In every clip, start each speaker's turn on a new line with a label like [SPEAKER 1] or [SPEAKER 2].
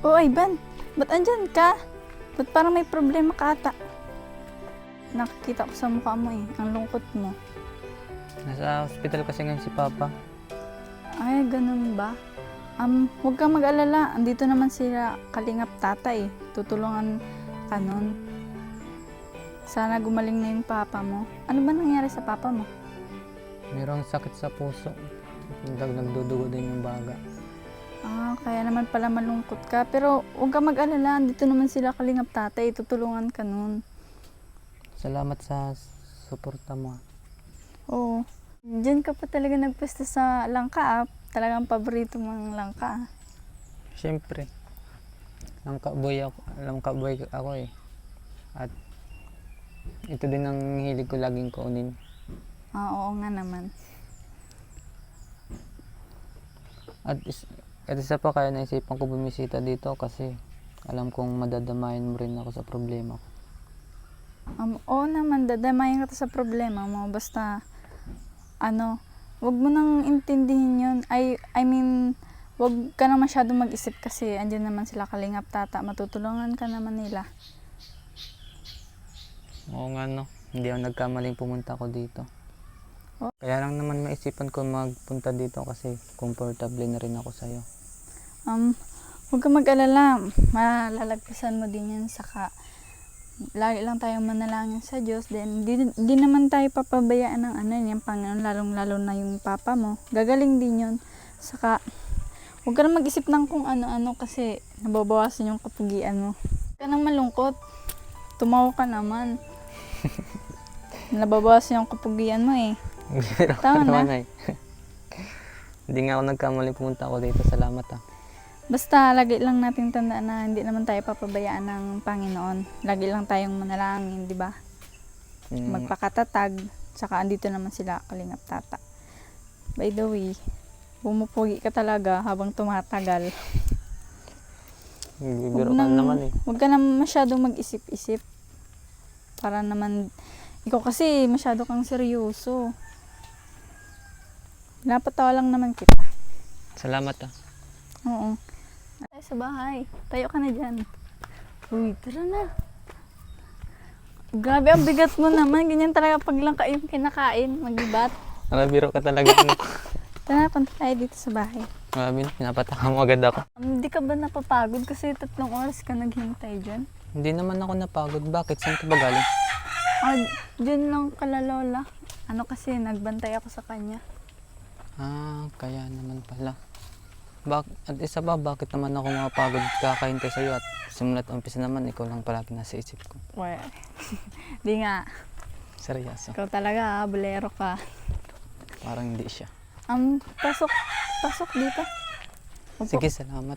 [SPEAKER 1] Oo, Ivan. Ba't andyan ka? Ba't parang may problema ka ata? Nakikita ko sa mukha mo eh. Ang lungkot mo.
[SPEAKER 2] Nasa hospital kasi ngayon si Papa.
[SPEAKER 1] Ay, ganun ba? Huwag kang mag-alala. Andito naman sila kalingap tatay. Tutulungan ka nun. Sana gumaling na yung papa mo. Ano ba nangyari sa papa mo?
[SPEAKER 2] Mayroong sakit sa puso. Nagdudugo din yung baga.
[SPEAKER 1] Kaya naman pala malungkot ka. Pero huwag kang mag-alala. Andito naman sila kalingap tatay. Tutulungan ka nun.
[SPEAKER 2] Salamat sa suporta mo.
[SPEAKER 1] Oo. Diyan ka pa talaga nagpwesto sa langka. Talagang paborito mong langka.
[SPEAKER 2] Siyempre, langka boy ako eh. At ito din ang hilig ko laging kunin.
[SPEAKER 1] Oo nga naman.
[SPEAKER 2] At isa pa kaya naisipan ko bumisita dito kasi alam kong madadamayan mo rin ako sa problema ko.
[SPEAKER 1] Oo naman, dadamayin ka sa problema mo. Basta, wag mo nang intindihin yun. I mean, wag ka na masyadong mag-isip kasi andyan naman sila kalingap tata. Matutulungan ka naman nila.
[SPEAKER 2] Oo nga no, hindi ako nagkamaling pumunta ko dito.
[SPEAKER 1] Oh.
[SPEAKER 2] Kaya lang naman maisipan ko magpunta dito kasi komportable na rin ako sa'yo.
[SPEAKER 1] Huwag kang mag-alala. Malalagpasan mo din yan. Saka, lagi lang tayong manalangin sa Diyos. Then, di naman tayo papabayaan ng yung Panginoon, lalong-lalo na yung papa mo. Gagaling din yun. Saka, huwag ka na mag-isip ng kung ano-ano kasi nababawasan yung kapugian mo. Huwag ka nang malungkot. Tumawa ka naman. Nababawasan yung kapugian mo eh. Tama na.
[SPEAKER 2] Hindi nga ako nagkamaling pumunta ako dito. Salamat
[SPEAKER 1] Basta, lagi lang natin tandaan na hindi naman tayo papabayaan ng Panginoon. Lagi lang tayong manalangin, di ba? Magpakatatag. Tsaka andito naman sila kalingap tata. By the way, bumupugi ka talaga habang tumatagal.
[SPEAKER 2] Bibiro ka naman eh.
[SPEAKER 1] Huwag ka na masyadong mag-isip-isip. Para naman, ikaw kasi masyado kang seryoso. Napatawa lang naman kita.
[SPEAKER 2] Salamat
[SPEAKER 1] Oo. Ay, sa bahay. Tayo ka na dyan. Uy, tara na. Grabe, ang bigat mo naman. Ganyan talaga pag lang kayo kinakain, magibat.
[SPEAKER 2] Nabiro ka talaga.
[SPEAKER 1] Tara, punta tayo dito sa bahay.
[SPEAKER 2] Grabe na, pinapataka mo agad ako.
[SPEAKER 1] Hindi ka ba napapagod kasi 3 oras ka naghintay dyan?
[SPEAKER 2] Hindi naman ako napagod. Bakit? Saan ka ba galing?
[SPEAKER 1] Dyan lang kala lola. Kasi nagbantay ako sa kanya.
[SPEAKER 2] Kaya naman pala. At isa ba, bakit naman ako mapagod kakahintay sa'yo at simula't umpisa naman, ikaw lang palagi nasa isip ko.
[SPEAKER 1] Well, di nga.
[SPEAKER 2] Seryoso.
[SPEAKER 1] Ikaw talaga, bolero ka.
[SPEAKER 2] Parang hindi siya.
[SPEAKER 1] Pasok dito. Upo.
[SPEAKER 2] Sige, salamat.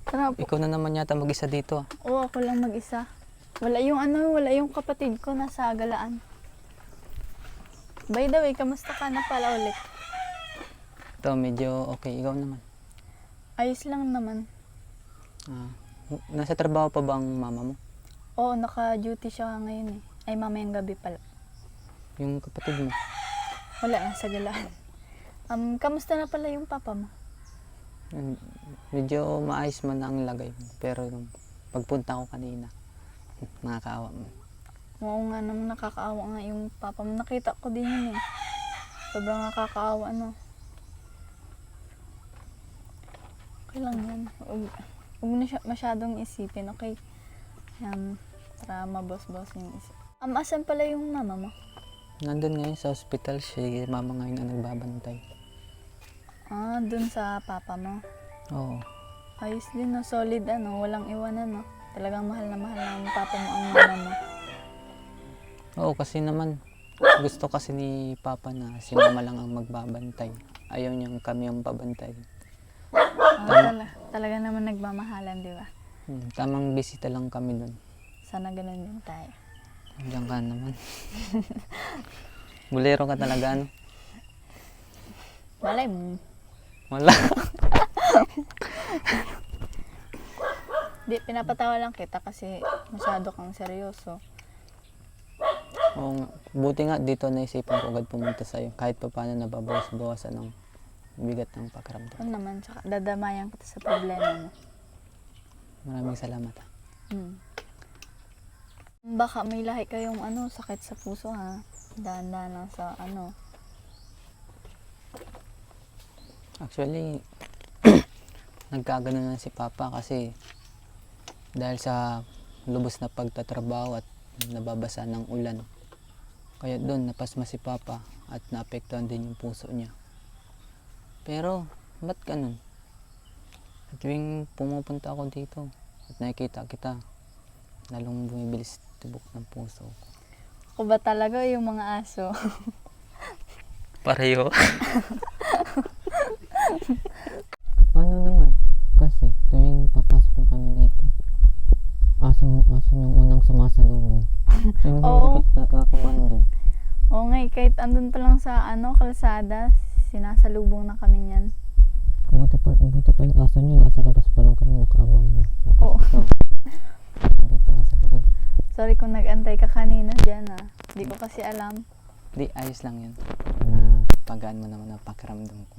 [SPEAKER 1] Tara, upo.
[SPEAKER 2] Ikaw na naman yata mag-isa dito
[SPEAKER 1] Oo, ako lang mag-isa. Wala yung kapatid ko nasa galaan. By the way, kamusta ka na pala ulit?
[SPEAKER 2] Ito, medyo okay. Ikaw naman.
[SPEAKER 1] Ayos lang naman.
[SPEAKER 2] Nasa trabaho pa ba ang mama mo?
[SPEAKER 1] Oo, naka-duty siya ngayon eh. Ay, mamayang gabi pala.
[SPEAKER 2] Yung kapatid mo?
[SPEAKER 1] Wala, nasa galaan. Kamusta na pala yung papa mo?
[SPEAKER 2] Medyo maayos man ang lagay. Pero nung pagpunta ko kanina, nakakaawa mo.
[SPEAKER 1] Oo nga naman, nakakaawa nga yung papa mo. Nakita ko din yun eh. Sobrang nakakaawa, Okay lang yan. Huwag mo na masyadong isipin, okay? Para mabos-bos yung isip. Asan pala yung mama mo?
[SPEAKER 2] Nandun ngayon sa hospital, si mama ngayon ang nagbabantay.
[SPEAKER 1] Dun sa papa mo?
[SPEAKER 2] Oo.
[SPEAKER 1] Ayos din, solid, walang iwanan, Talagang mahal na mahal ng papa mo ang mama mo.
[SPEAKER 2] Oo, kasi naman, gusto kasi ni papa na si mama lang ang magbabantay. Ayaw niyang kami ang babantay.
[SPEAKER 1] Talaga naman nagmamahalan, di ba?
[SPEAKER 2] Tamang bisita lang kami dun.
[SPEAKER 1] Sana ganun din tayo.
[SPEAKER 2] Diyan ka naman. Bolero ka talaga,
[SPEAKER 1] Malay mo.
[SPEAKER 2] Wala.
[SPEAKER 1] Di, pinapatawa lang kita kasi masyado kang seryoso.
[SPEAKER 2] Oo nga. Buti nga dito naisipan ko agad pumunta sa'yo. Kahit pa paano nababawas-bawasan ng bigat ng pakiramdam.
[SPEAKER 1] Naman, tsaka dadamayan kita sa problema mo.
[SPEAKER 2] Maraming salamat.
[SPEAKER 1] Hmm. Baka may lahi kayong sakit sa puso ha. Dahan-dahan lang sa
[SPEAKER 2] Actually, nagkagano na si Papa kasi dahil sa lubos na pagtatrabaho at nababasa ng ulan. Kaya doon napasma si Papa at naapektuhan din yung puso niya. Pero, ba't ganun? At tuwing pumupunta ako dito at nakikita kita, lalong bumibilis tibok ng puso ko.
[SPEAKER 1] Ako ba talaga yung mga aso?
[SPEAKER 2] Pareho. Paano naman? Kasi tuwing papasok na kami dito, aso yung unang sumasalubong. Yung
[SPEAKER 1] Oo.
[SPEAKER 2] hindi nakakuman dyan.
[SPEAKER 1] Oo nga, kahit andun pa lang sa kalsada, sinasalubong na kami niyan.
[SPEAKER 2] Buti pa yung aso nyo, nasa labas pa lang kami, nakaabang nyo.
[SPEAKER 1] Oo.
[SPEAKER 2] Dito na sa loob.
[SPEAKER 1] Sorry kung nag-antay ka kanina dyan Hindi ko kasi alam.
[SPEAKER 2] Di, ayos lang yun. Na pagaan mo naman ang pakiramdam ko.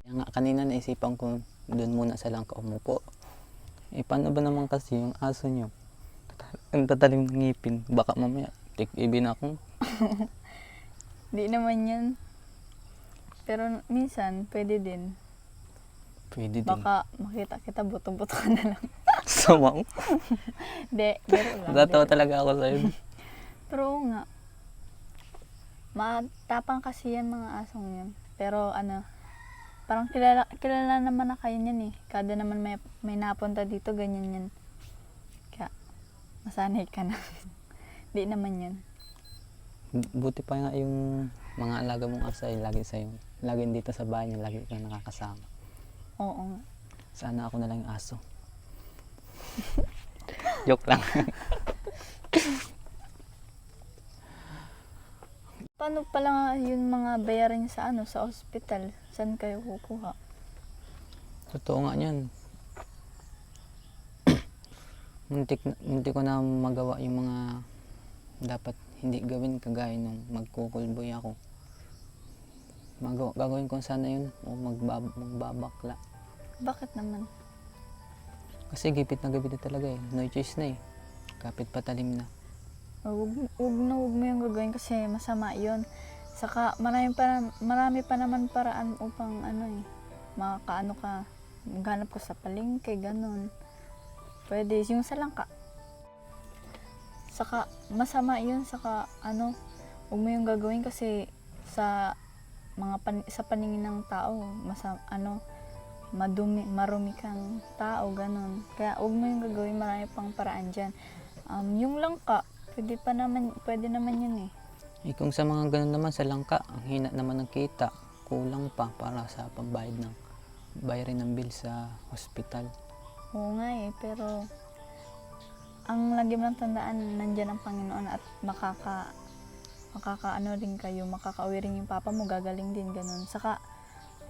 [SPEAKER 2] Kaya nga, kanina naisipan ko doon muna sa langka umupo. Paano ba naman kasi yung aso nyo? Ang tatalim ng ngipin. Baka mamaya, tik-ibin ako.
[SPEAKER 1] Di naman yan. Pero minsan, pwede din.
[SPEAKER 2] Pwede din.
[SPEAKER 1] Baka makita kita, buto-buto ka na lang.
[SPEAKER 2] Sawaw.
[SPEAKER 1] Hindi, biro lang.
[SPEAKER 2] Natatawa
[SPEAKER 1] biro.
[SPEAKER 2] talaga ako sa'yo.
[SPEAKER 1] Pero oo nga, matapang kasi yan mga asong yan. Pero parang kilala naman na kayo niyan eh. Kada naman may napunta dito, ganyan yan. Kaya, masanay ka na. Di naman yan.
[SPEAKER 2] Buti pa nga yung mga alaga mong aso ay lagi sa'yo. Lagi dito sa bahay niya, lagi kang nakakasama.
[SPEAKER 1] Oo nga.
[SPEAKER 2] Sana ako na lang yung aso. Joke lang.
[SPEAKER 1] Paano pala yung mga bayarin sa sa ospital? Saan kayo kukuha?
[SPEAKER 2] Totoo nga yan. Muntik ko na magawa yung mga dapat hindi gawin kagaya nung magkukulboy ako. Gagawin ko sana yun o magbabakla.
[SPEAKER 1] Bakit naman?
[SPEAKER 2] Kasi gipit na talaga eh. No choice na eh. Kapit patalim na.
[SPEAKER 1] Huwag mo yung gagawin kasi masama yun. Saka marami pa naman paraan upang makakaano ka. Maghanap ko sa palengke, ganun. Pwede, yung sa langka. Saka masama yun, saka huwag mo yung gagawin kasi sa sa paningin ng tao, marumi kang tao, ganun. Kaya huwag mo yung gagawin, marami pang paraan dyan. Yung langka, pwede naman yun eh.
[SPEAKER 2] Kung sa mga ganun naman sa langka, ang hina naman ng kita, kulang pa para sa pambayad ng bayarin ng bill sa hospital.
[SPEAKER 1] Oo nga eh, pero ang lagi mo lang tandaan, nandyan ang Panginoon at makakaano rin kayo, makakauwi rin yung papa mo, gagaling din, ganun. Saka,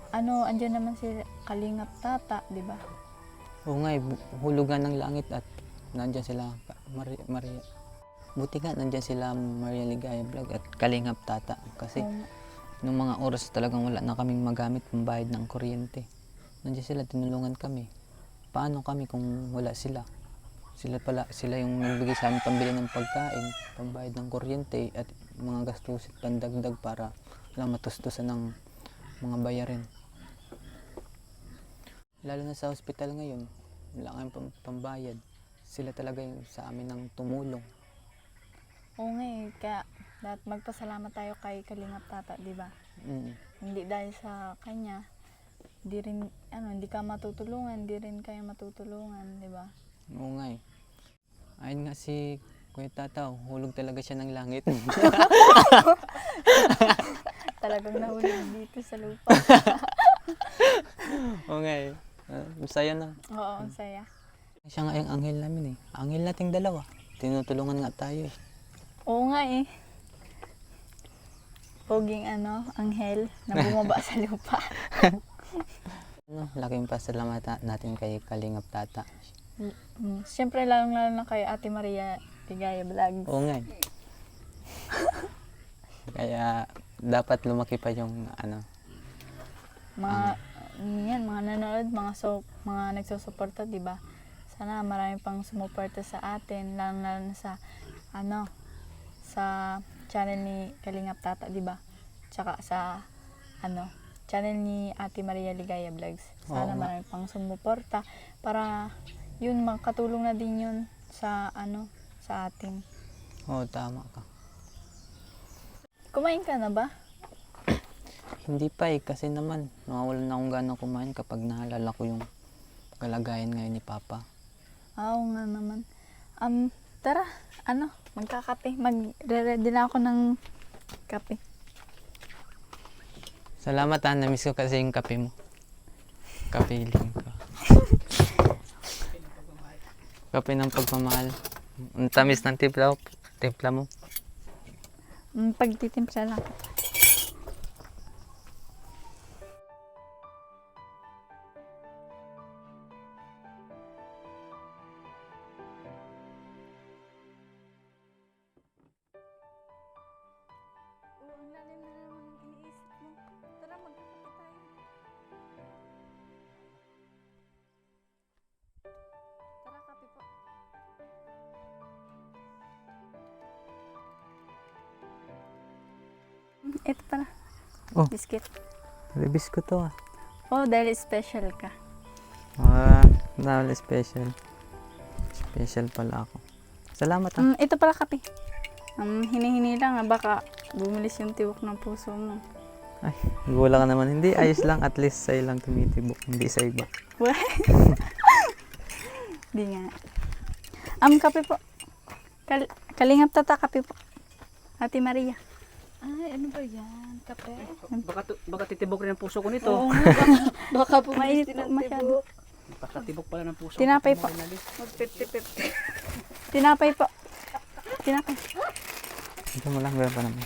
[SPEAKER 1] andyan naman si Kalingap Tata, di ba?
[SPEAKER 2] Oo nga eh, hulugan ng langit at nandyan sila, Maria. Buti nga, nandyan sila Maria Ligaya Vlog at Kalingap Tata. Kasi, nung mga oras talagang wala na kaming magamit pambayad ng kuryente. Nandiyan sila, tinulungan kami. Paano kami kung wala sila? Sila yung nagbigay sa amin pambili ng pagkain, pambayad ng kuryente at mga gastusin pandagdag para lang matustusan ng mga bayarin. Lalo na sa hospital ngayon, wala kayong pambayad. Sila talaga yung sa amin ng tumulong.
[SPEAKER 1] Oo nga eh, kaya dapat magpasalamat tayo kay Kalingap Tata, di ba? Hindi dahil sa kanya, hindi ka matutulungan, di rin kayo matutulungan, di ba?
[SPEAKER 2] Oo nga eh. Ayun nga si Kuya Tataw, hulog talaga siya ng langit.
[SPEAKER 1] Talagang nahulog dito sa lupa.
[SPEAKER 2] Oo nga eh. Masaya na.
[SPEAKER 1] Oo, ang saya.
[SPEAKER 2] Siya nga yung anghel namin eh. Anghel nating dalawa. Tinutulungan nga tayo eh.
[SPEAKER 1] Oo nga eh. Poging anghel na bumaba sa lupa.
[SPEAKER 2] Laking pasalamat natin kay Kalingap Tata.
[SPEAKER 1] Siyempre, lalong-lalo na kay Ate Maria Ligaya Vlog.
[SPEAKER 2] Oo nga eh. Kaya dapat lumaki pa yung
[SPEAKER 1] Mga yan, mga nanonood, mga nagsusuporta, di ba? Sana marami pang sumuporta sa atin, lalo na sa, sa channel ni Kalingap Tata, di ba? Tsaka sa, channel ni Ate Maria Ligaya Vlogs. Sana
[SPEAKER 2] Oo nga.
[SPEAKER 1] marami pang sumuporta para yun, makatulong na din yun sa, sa atin.
[SPEAKER 2] Oo, tama ka.
[SPEAKER 1] Kumain ka na ba?
[SPEAKER 2] Hindi pa kasi naman nawawalan na akong gana kumain kapag naalala ko yung kalagayan ngayon ni Papa.
[SPEAKER 1] Oo nga naman. Tara, magkakape. Magre-ready na ako ng kape.
[SPEAKER 2] Salamat na-miss ko kasi yung kape mo. Kapiling ko. Kape ng pagmamahal. Ang tamis ng timpla mo.
[SPEAKER 1] Pagtitimpla lang. Ang lalim na naman ng iniisip mo. Tara, magkakape tayo. Tara, kape po. Ito pala.
[SPEAKER 2] Oh.
[SPEAKER 1] Biscuit.
[SPEAKER 2] Ribis ko to ah.
[SPEAKER 1] Oh, dahil special ka.
[SPEAKER 2] Dahil special. Special pala ako. Salamat ah.
[SPEAKER 1] Ito pala kape. Hini-hini lang, baka bumilis yung tiwok ng puso mo.
[SPEAKER 2] Ay, gula ka naman. Hindi, ayos lang. At least sa'yo lang tumitibok. Hindi sa iba.
[SPEAKER 1] Di nga. Kape po. Kalingap Tata, kape po. Ate Maria.
[SPEAKER 3] Ay, ano ba yan? Kape?
[SPEAKER 4] Baka titibok rin ang puso ko nito.
[SPEAKER 1] Oo,
[SPEAKER 3] Baka po
[SPEAKER 1] mainit
[SPEAKER 3] mainit
[SPEAKER 1] po
[SPEAKER 3] ng
[SPEAKER 1] masyado.
[SPEAKER 3] tibo.
[SPEAKER 4] Baka tibok pala ng puso.
[SPEAKER 1] Tinapay po.
[SPEAKER 3] Mag 50-50.
[SPEAKER 1] Tinapay po. Tinapay.
[SPEAKER 2] Ito mo lang. Meron pa naman.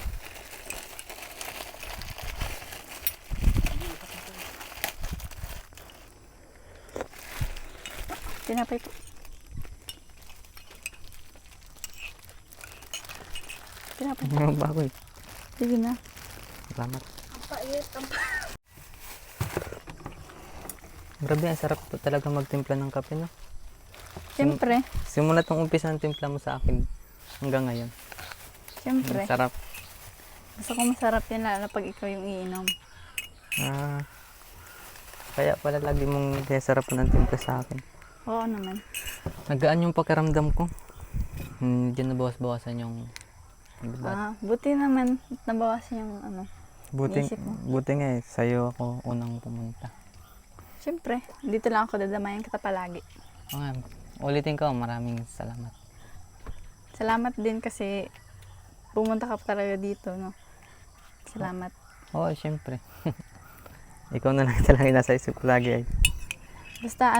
[SPEAKER 1] Tinapay po. Tinapay.
[SPEAKER 2] Magbago eh.
[SPEAKER 1] Sige na.
[SPEAKER 2] Salamat.
[SPEAKER 3] Ang pait,
[SPEAKER 2] Grabe, ang sarap po talaga magtimpla ng kape, no?
[SPEAKER 1] Siyempre.
[SPEAKER 2] Simula tong umpisa ng timpla mo sa akin hanggang ngayon.
[SPEAKER 1] Siyempre.
[SPEAKER 2] Ang sarap.
[SPEAKER 1] Gusto ko masarap yan lalo pag ikaw yung iinom.
[SPEAKER 2] Kaya pala lagi mong sinasarapan ng timpla sa akin.
[SPEAKER 1] Oo naman.
[SPEAKER 2] Nagaan yung pakiramdam ko. Hindi nabawas-bawasan yung bigat.
[SPEAKER 1] Buti naman nabawasan yung inisip mo.
[SPEAKER 2] Buti nga eh, sa'yo ako unang pumunta.
[SPEAKER 1] Siyempre, dito lang ako dadamayan kita palagi.
[SPEAKER 2] O nga, ulitin ko, maraming salamat.
[SPEAKER 1] Salamat din kasi pumunta ka talaga dito, no? Salamat.
[SPEAKER 2] Oo, syempre. Ikaw na lang talaga nasa isip ko lagi ay.
[SPEAKER 1] Basta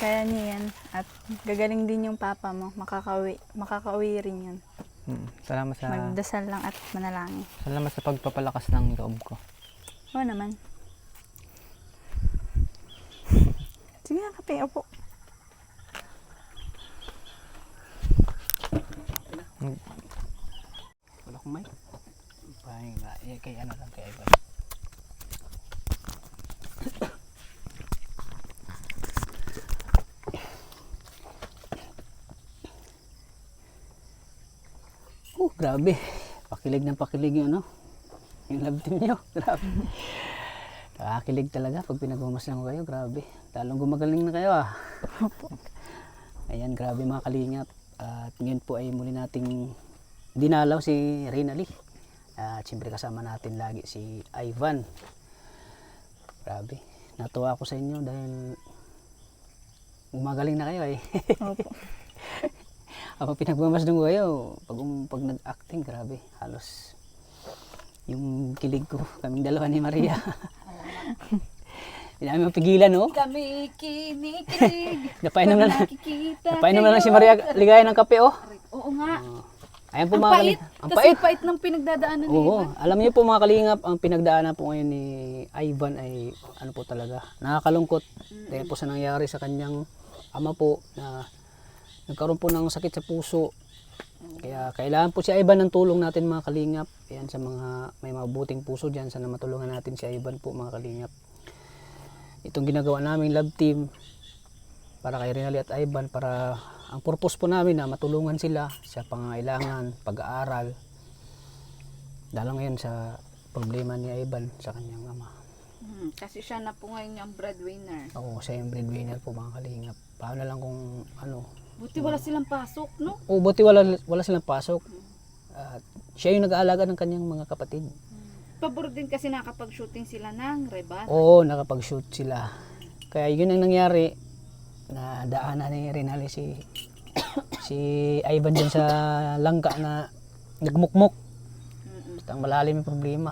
[SPEAKER 1] kaya niya yan. At gagaling din yung papa mo. Makakauwi rin yun.
[SPEAKER 2] Salamat sa
[SPEAKER 1] Magdasal lang at manalangin.
[SPEAKER 2] salamat sa pagpapalakas ng loob ko.
[SPEAKER 1] Oo naman. Sige na, kape. Opo.
[SPEAKER 4] Wala akong mic. Pahinga. Kay ano lang kay Ivan. Grabe. Pakilig ng pakilig yung yung love team nyo. Grabe. Nakakilig talaga pag pinagmamasdan ko kayo. Grabe. Talong gumagaling na kayo ah. Ayan, grabe mga kalingap. At ngayon po ay muli nating dinalaw si Rina Lee. At siyempre kasama natin lagi si Ivan. Grabe. Natuwa ako sa inyo dahil gumagaling na kayo eh.
[SPEAKER 1] Opo.
[SPEAKER 4] Ako pinagmamasdan ko kayo. Pag nag-acting, grabe. Halos yung kilig ko. Kaming dalawa ni Maria. Hindi namin mapigilan, no?
[SPEAKER 3] Kami kinikilig.
[SPEAKER 4] Napainom na
[SPEAKER 3] Nakikita
[SPEAKER 4] napainom na lang si Maria ligaya ng kape, oh.
[SPEAKER 3] Oo nga.
[SPEAKER 4] Ayan po
[SPEAKER 3] Ang
[SPEAKER 4] mga
[SPEAKER 3] pait.
[SPEAKER 4] kalingap. Ang
[SPEAKER 3] Kasi
[SPEAKER 4] pait.
[SPEAKER 3] pait ng pinagdadaanan ni
[SPEAKER 4] Oo.
[SPEAKER 3] Ivan.
[SPEAKER 4] Alam niyo po mga kalingap, ang pinagdaanan po ngayon ni Ivan ay ano po talaga, nakakalungkot. Dahil po sa nangyari sa kanyang ama po na nagkaroon po ng sakit sa puso. Kaya kailangan po si Ivan ng tulong natin mga kalingap. Yan sa mga may mabuting puso dyan. Sana matulungan natin si Ivan po mga kalingap. Itong ginagawa naming love team para kay Rinaldi at Ivan, para ang purpose po namin na matulungan sila sa pangangailangan, pag-aaral. Lalo ngayon sa problema ni Ivan sa kanyang ama.
[SPEAKER 3] Kasi siya na po ngayon yung breadwinner.
[SPEAKER 4] Oo, siya yung breadwinner po mga kalingap. Paano na lang kung ano.
[SPEAKER 3] Buti wala silang pasok, no?
[SPEAKER 4] O buti wala silang pasok. At siya yung nag-aalaga ng kanyang mga kapatid.
[SPEAKER 3] Pabor din kasi nakapag-shooting sila ng Reban.
[SPEAKER 4] Oo, nakapag-shoot sila. Kaya yun ang nangyari, na daanan ni Rinaldi si Ivan dyan sa langka na nagmukmok. Basta ang malalim yung problema.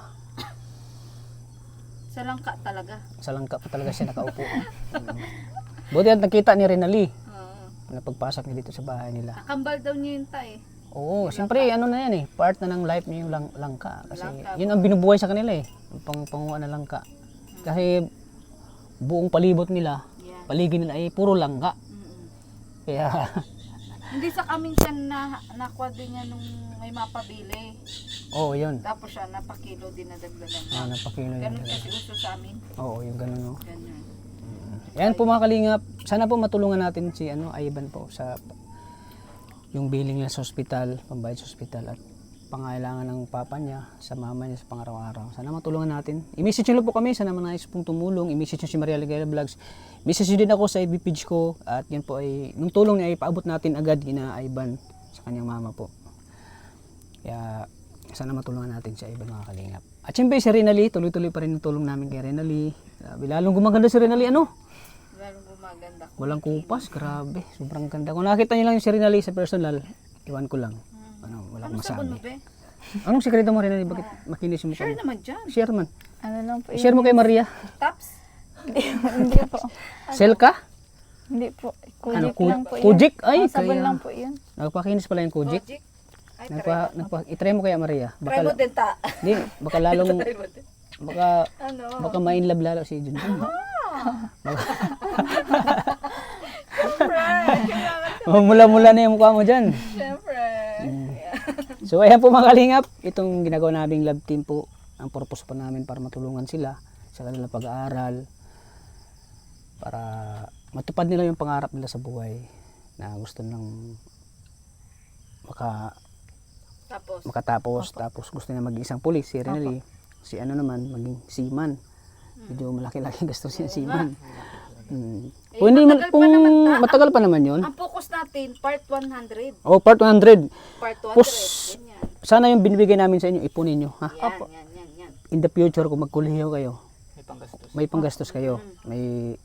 [SPEAKER 3] Sa langka talaga.
[SPEAKER 4] Sa langka pa talaga siya nakaupo. Buti ang nakita ni Rinaldi
[SPEAKER 3] Oo.
[SPEAKER 4] na pagpasok niya dito sa bahay nila.
[SPEAKER 3] Nakambal daw niya yung tae.
[SPEAKER 4] Oo, siyempre ano na yan eh, part na ng life niya yung langka. Kasi
[SPEAKER 3] Langka.
[SPEAKER 4] yun ang binubuhay sa kanila eh, yung panguha na langka. Kasi buong palibot nila,
[SPEAKER 3] Yan.
[SPEAKER 4] paligid nila ay puro langka. Kaya
[SPEAKER 3] Hindi sa kaminsan na nakuha din niya nung may mapabili.
[SPEAKER 4] oo, yun.
[SPEAKER 3] Tapos siya napakilo din na dagdagan
[SPEAKER 4] Ah,
[SPEAKER 3] na.
[SPEAKER 4] napakilo yun.
[SPEAKER 3] Ganun kasi uso sa amin.
[SPEAKER 4] Oo, yung ganun. No?
[SPEAKER 3] Ganun.
[SPEAKER 4] Ayan po mga kalingap, sana po matulungan natin si Ivan po sa yung billing niya sa ospital, pambayad sa ospital at pangailangan ng papa niya, sa mama niya sa pangaraw-araw. Sana matulungan natin. I-message nyo po kami, sana manais pong tumulong. I-message nyo si Maria Ligaya Vlogs. Message nyo din ako sa FB page ko at yan po ay, nung tulong niya ay paabot natin agad ina Ivan sa kanyang mama po. Kaya sana matulungan natin si Ivan mga kalingap. At syempre si Rinaldi, tuloy-tuloy pa rin yung tulong namin kay Rinaldi. Grabe, lalong gumaganda si Rinaldi, ano?
[SPEAKER 3] Lalong gumaganda.
[SPEAKER 4] Walang kupas, grabe. Sobrang ganda. Kung nakita niyo lang yung si Rinaldi sa personal, iwan ko lang. Ano, wala
[SPEAKER 3] Ano
[SPEAKER 4] akong
[SPEAKER 3] sabon mo,
[SPEAKER 4] masabi.
[SPEAKER 3] be?
[SPEAKER 4] Anong sikreto mo Rinaldi? Bakit makinis yung mukha
[SPEAKER 3] Sure
[SPEAKER 4] mo?
[SPEAKER 3] naman dyan.
[SPEAKER 4] Share man.
[SPEAKER 1] Ano lang po
[SPEAKER 4] Share mo kay Maria.
[SPEAKER 3] Tops?
[SPEAKER 1] Hindi po.
[SPEAKER 4] Selka?
[SPEAKER 1] Hindi po.
[SPEAKER 4] Ano,
[SPEAKER 1] Kujik lang po yun.
[SPEAKER 4] Kujik? Ay,
[SPEAKER 1] Sabon
[SPEAKER 4] kaya.
[SPEAKER 1] lang po yun.
[SPEAKER 4] Nagpakinis pala yung Kujik.
[SPEAKER 3] Logic? Ay, try mo.
[SPEAKER 4] I-try mo kaya Maria.
[SPEAKER 3] Try mo din ta.
[SPEAKER 4] Di, baka lalong,
[SPEAKER 3] Try mo din. Ano?
[SPEAKER 4] baka ma-inlove lalo si Junjun. Mula-mula na yung mukha mo dyan.
[SPEAKER 3] Siyempre.
[SPEAKER 4] So ayan po mga kalingap, itong ginagawa naming love team po, ang purpose po namin para matulungan sila sa kanilang pag-aaral, para matupad nila yung pangarap nila sa buhay na gusto nilang
[SPEAKER 3] Tapos,
[SPEAKER 4] makatapos, tapos gusto niya maging isang pulis, si Rinaldi, si ano naman, maging seaman. Medyo malaki-laki gastos niya seaman.
[SPEAKER 3] Eh,
[SPEAKER 4] Kung hindi man,
[SPEAKER 3] matagal pa
[SPEAKER 4] kung
[SPEAKER 3] naman
[SPEAKER 4] matagal pa naman yun.
[SPEAKER 3] ang focus natin, part 100.
[SPEAKER 4] Oh, part 100.
[SPEAKER 3] Part 200.
[SPEAKER 4] Pus,
[SPEAKER 3] Ganyan.
[SPEAKER 4] sana yung binibigay namin sa inyo, ipunin nyo. Ha?
[SPEAKER 3] Yan.
[SPEAKER 4] In the future, kung magkulihiyo kayo,
[SPEAKER 2] May panggastos.
[SPEAKER 4] may panggastos kayo. May,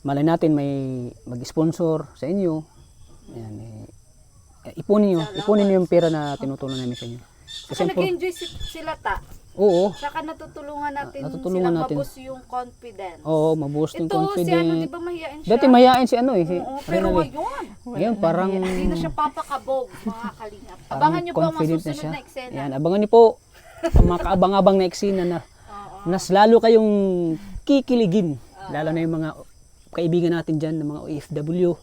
[SPEAKER 4] malay natin, may mag-sponsor sa inyo. Yan, ipunin nyo yung pera na tinutulong namin sa inyo.
[SPEAKER 3] Kasi nag-enjoy sila ta.
[SPEAKER 4] Oo,
[SPEAKER 3] Saka natutulungan natin
[SPEAKER 4] natutulungan
[SPEAKER 3] silang
[SPEAKER 4] natin.
[SPEAKER 3] mabus yung confidence.
[SPEAKER 4] oo, mabuhos yung
[SPEAKER 3] Ito, si ano,
[SPEAKER 4] confident.
[SPEAKER 3] di ba mahihain siya?
[SPEAKER 4] Dati mayayain si ano eh, si
[SPEAKER 3] Oo, pero
[SPEAKER 4] Rinaldi.
[SPEAKER 3] ngayon,
[SPEAKER 4] Ngayon, parang
[SPEAKER 3] hindi na siya papakabog, mga kalingap. Abangan nyo po ang
[SPEAKER 4] confident na
[SPEAKER 3] masusunod
[SPEAKER 4] siya.
[SPEAKER 3] na eksena.
[SPEAKER 4] Yan, abangan nyo po ang mga kaabang-abang na eksena na
[SPEAKER 3] Oo.
[SPEAKER 4] nas lalo kayong kikiligin. Lalo na yung mga kaibigan natin dyan, ng mga OFW.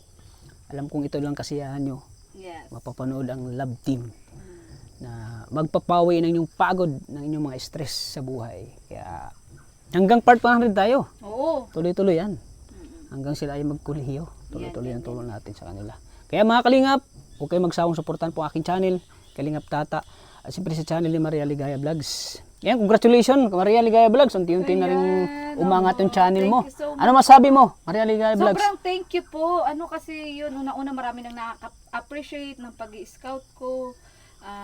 [SPEAKER 4] Alam kong ito lang kasiyahan nyo.
[SPEAKER 3] Yes.
[SPEAKER 4] Mapapanood ang love team na magpapawi ng inyong pagod, ng inyong mga stress sa buhay. Kaya hanggang part 100 tayo.
[SPEAKER 3] Oo.
[SPEAKER 4] Tuloy-tuloy yan. Hanggang sila ay magkulihiyo. Tuloy-tuloy ang tulong natin sa kanila. Kaya mga kalingap, huwag kayong magsawang suportan po ang aking channel, Kalingap Tata. At siyempre sa channel ni Maria Ligaya Vlogs. Yan, congratulations Maria Ligaya Vlogs. Unti-unti na rin umangat yung channel mo.
[SPEAKER 3] Thank you so much.
[SPEAKER 4] Ano masabi mo, Maria Ligaya Vlogs?
[SPEAKER 3] Sobrang thank you po. Ano kasi yun, una-una marami nang nakaka-appreciate ng pag-i-scout ko.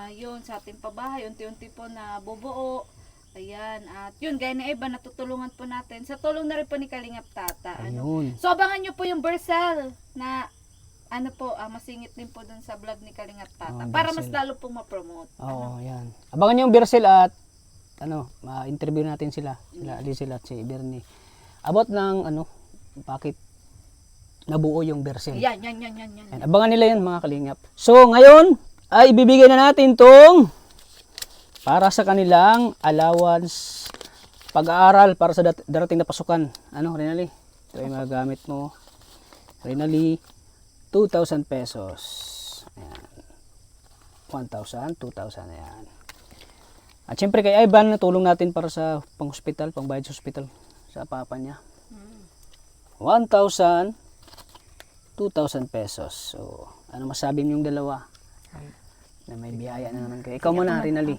[SPEAKER 3] Yun, sa ating pabahay, unti-unti po na bubuo. Ayan, at yun, gaya na iba, natutulungan po natin. Sa tulong na rin po ni Kalingap Tata.
[SPEAKER 4] Ayun.
[SPEAKER 3] So, abangan nyo po yung Bercel na ano po, masingit din po dun sa vlog ni Kalingap Tata. Para mas
[SPEAKER 4] Bercel.
[SPEAKER 3] lalo pong ma-promote.
[SPEAKER 4] Oo, yan. Abangan niyo yung Bersel at ma-interview natin sila. Sila Alizil at si Bernie. About ng bakit nabuo yung Bersel.
[SPEAKER 3] Yan.
[SPEAKER 4] Yan, abangan nila yan mga kalingap. So ngayon ay ibibigay na natin tong para sa kanilang allowance pag-aaral para sa darating na pasukan. Ano, Rinaldi? Ito ay mga gamit mo. Rinaldi. 2,000 pesos. Ayan. 1,000, 2,000. Ayan. At syempre kay Ivan, tulong natin para sa pang-hospital, pang-bayad sa hospital sa papa niya. 1,000, 2,000 pesos. So, ano masabi niyong dalawa? Na may biyaya na naman kayo. Ikaw muna, Rinali.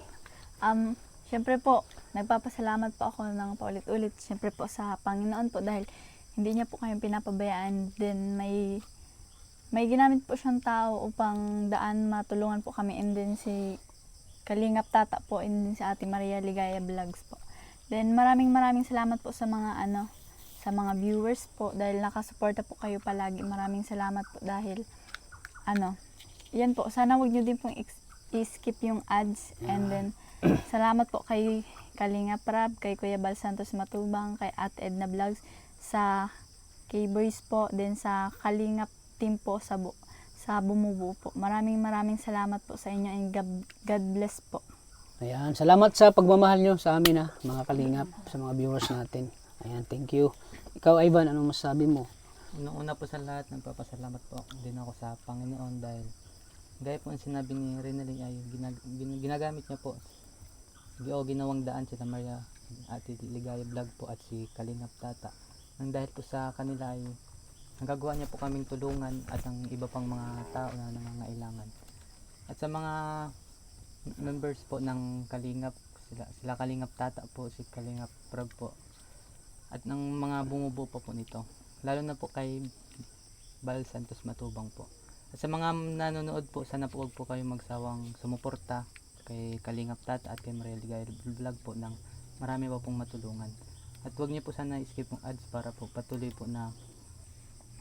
[SPEAKER 1] Siyempre po, nagpapasalamat po ako ng paulit-ulit. Siyempre po sa Panginoon po dahil hindi niya po kayong pinapabayaan. Then may ginamit po siyang tao upang daan matulungan po kami. And then si Kalingap Tata po, and din si Ate Maria Ligaya Vlogs po. Then maraming salamat po sa mga sa mga viewers po dahil nakasuporta po kayo palagi. Maraming salamat po dahil yan po, sana wag niyo din pong i-skip yung ads. And then salamat po kay Kalingap Rab, kay Kuya Bal Santos Matubang, kay Ate Edna Vlogs, sa K-Boys po, then sa Kalingap team po sa bumubuo po. Maraming salamat po sa inyo and God bless po.
[SPEAKER 4] Ayan, salamat sa pagmamahal nyo sa amin mga kalingap, sa mga viewers natin. Ayan, thank you. Ikaw, Ivan, anong masasabi mo?
[SPEAKER 2] Una po sa lahat, nagpapasalamat po din ako sa Panginoon dahil gaya po ang sinabi ni Renali ay ginagamit niya po o ginawang daan sila Maria Ate Ligaya Vlog po at si Kalingap Tata. Nang dahil po sa kanila ay nagagawa niya po kaming tulungan at ang iba pang mga tao na nangangailangan. At sa mga members po ng Kalingap, sila Kalingap Tata po, si Kalingap Prab po, at ng mga bumubuo po nito, lalo na po kay Bal Santos Matubang po. At sa mga nanonood po, sana po huwag po kayo magsawang sumuporta kay Kalingap Tata at kay Maria Ligaya Vlog po nang marami pa pong matulungan. At huwag niyo po sana i-skip yung ads para po patuloy po na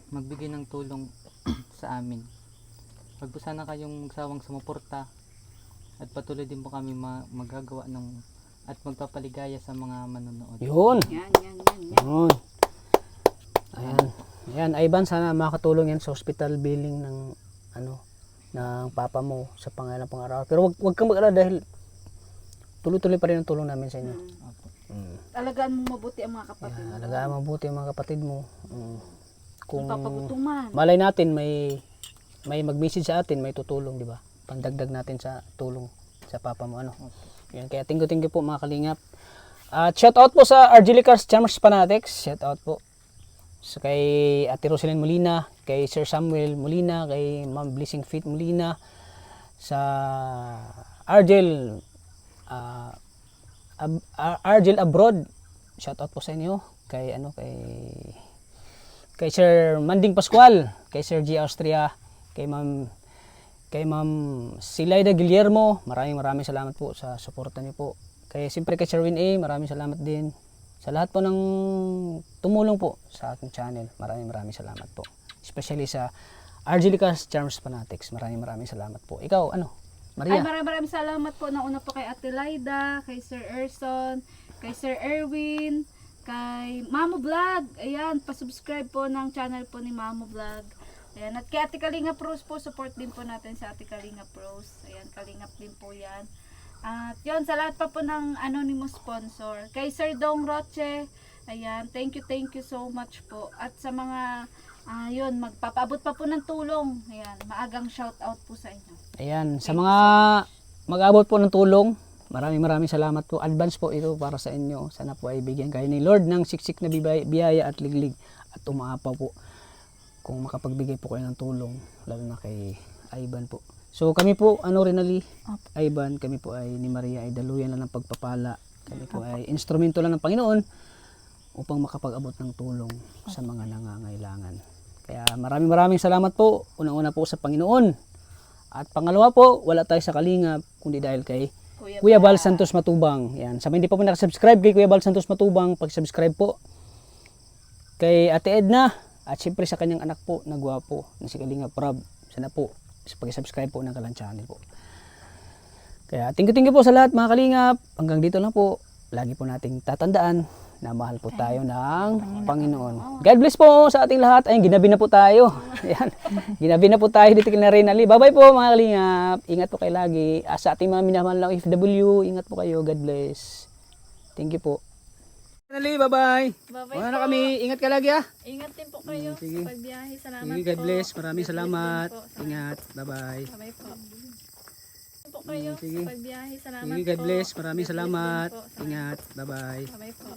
[SPEAKER 2] magbigay ng tulong sa amin. Huwag po sana kayong magsawang sumuporta at patuloy din po kami magagawa ng at magpapaligaya sa mga manonood.
[SPEAKER 4] Yun!
[SPEAKER 3] Yan.
[SPEAKER 4] Yun. Ayan. Ayan, Ivan, sana makatulong yan sa hospital billing ng ng papa mo sa pang-araw. Pero wag kang mag-alala dahil tuloy-tuloy pa rin ang tulong namin sa inyo.
[SPEAKER 3] Alagaan mo mabuti ang mga kapatid mo.
[SPEAKER 4] Alagaan mabuti ang mga kapatid mo. Kung
[SPEAKER 3] Papagutuman.
[SPEAKER 4] malay natin may mag-message sa atin, may tutulong, di ba? Pandagdag natin sa tulong sa papa mo. Yan, kaya thank you po mga kalingap. At shout out po sa Argelicars Charmers Fanatics. Shout out po sa kay Ate Roselyn Molina, kay Sir Samuel Molina, kay Ma'am Blessing Fit Molina, sa Argel Argel Abroad. Shout out po sa inyo kay kay Sir Manding Pascual, kay Sir G Austria, kay Ma'am Silaida Guillermo. Maraming salamat po sa suporta niyo po. Kaya siyempre kay Sir Win A, maraming salamat din. Sa lahat po ng tumulong po sa aking channel, maraming salamat po. Especially sa Argelicars Charms Fanatics, maraming salamat po. Ikaw, Maria?
[SPEAKER 3] Ay, maraming salamat po. Nauna po kay Ate Laida, kay Sir Erson, kay Sir Erwin, kay Mamo Vlog. Ayan, pasubscribe po ng channel po ni Mamo Vlog. Ayan, at kay Ate Kalingap Rose po, support din po natin sa Ate Kalingap Rose. Ayan, Kalingap din po yan. At yun, sa lahat pa po ng anonymous sponsor. Kay Sir Dong Roche, ayan, thank you so much po. At sa mga, yun, magpapaabot pa po ng tulong. Ayan, maagang shout out po sa inyo.
[SPEAKER 4] Ayan, sa mga mag-abot po ng tulong, maraming salamat po. Advance po ito para sa inyo. Sana po ay bigyan kayo ni Lord ng siksik na biyaya at liglig at umaapaw po kung makapagbigay po kayo ng tulong, lalo na kay Ivan po. So kami po, Rinali, Ivan, kami po ay ni Maria ay daluyan lang ng pagpapala. Kami po ay instrumento lang ng Panginoon upang makapag-abot ng tulong sa mga nangangailangan. Kaya maraming salamat po. Unang-una po sa Panginoon. At pangalawa po, wala tayo sa Kalingap kundi dahil kay Kuya Bal Santos Matubang. Yan. Sa mga hindi pa po nakasubscribe kay Kuya Bal Santos Matubang, pag-subscribe po. Kay Ate Edna, at siyempre sa kanyang anak po na gwapo, na si Kalingap Rab. Sana po, pag-subscribe po ng Kalan Channel po. Kaya thank you po sa lahat mga Kalingap. Hanggang dito lang po. Lagi po nating tatandaan na mahal po tayo ng Panginoon. God bless po sa ating lahat. Ayun, ginabi na po tayo. Ayan. Ginabi na po tayo dito kina Renali. Bye-bye po mga Kalingap. Ingat po kayo lagi. Sa ating mga minamahal ng FW, ingat po kayo. God bless. Thank you po. Finally, bye-bye.
[SPEAKER 1] Bye-bye
[SPEAKER 4] Wala na
[SPEAKER 1] po.
[SPEAKER 4] kami. Ingat ka lagi ah.
[SPEAKER 1] Ingat din po kayo
[SPEAKER 4] Sige.
[SPEAKER 1] sa pagbiyahe. Salamat
[SPEAKER 4] Sige, God
[SPEAKER 1] po.
[SPEAKER 4] bless. Maraming
[SPEAKER 1] God bless
[SPEAKER 4] salamat.
[SPEAKER 1] din po.
[SPEAKER 4] Ingat. Bye-bye.
[SPEAKER 1] Bye-bye po. Po kayo
[SPEAKER 4] Sige.
[SPEAKER 1] sa pagbiyahe. Salamat
[SPEAKER 4] Sige, God
[SPEAKER 1] po.
[SPEAKER 4] bless. Maraming
[SPEAKER 1] God bless din
[SPEAKER 4] salamat.
[SPEAKER 1] po.
[SPEAKER 4] Ingat. Bye-bye.
[SPEAKER 1] Bye-bye po.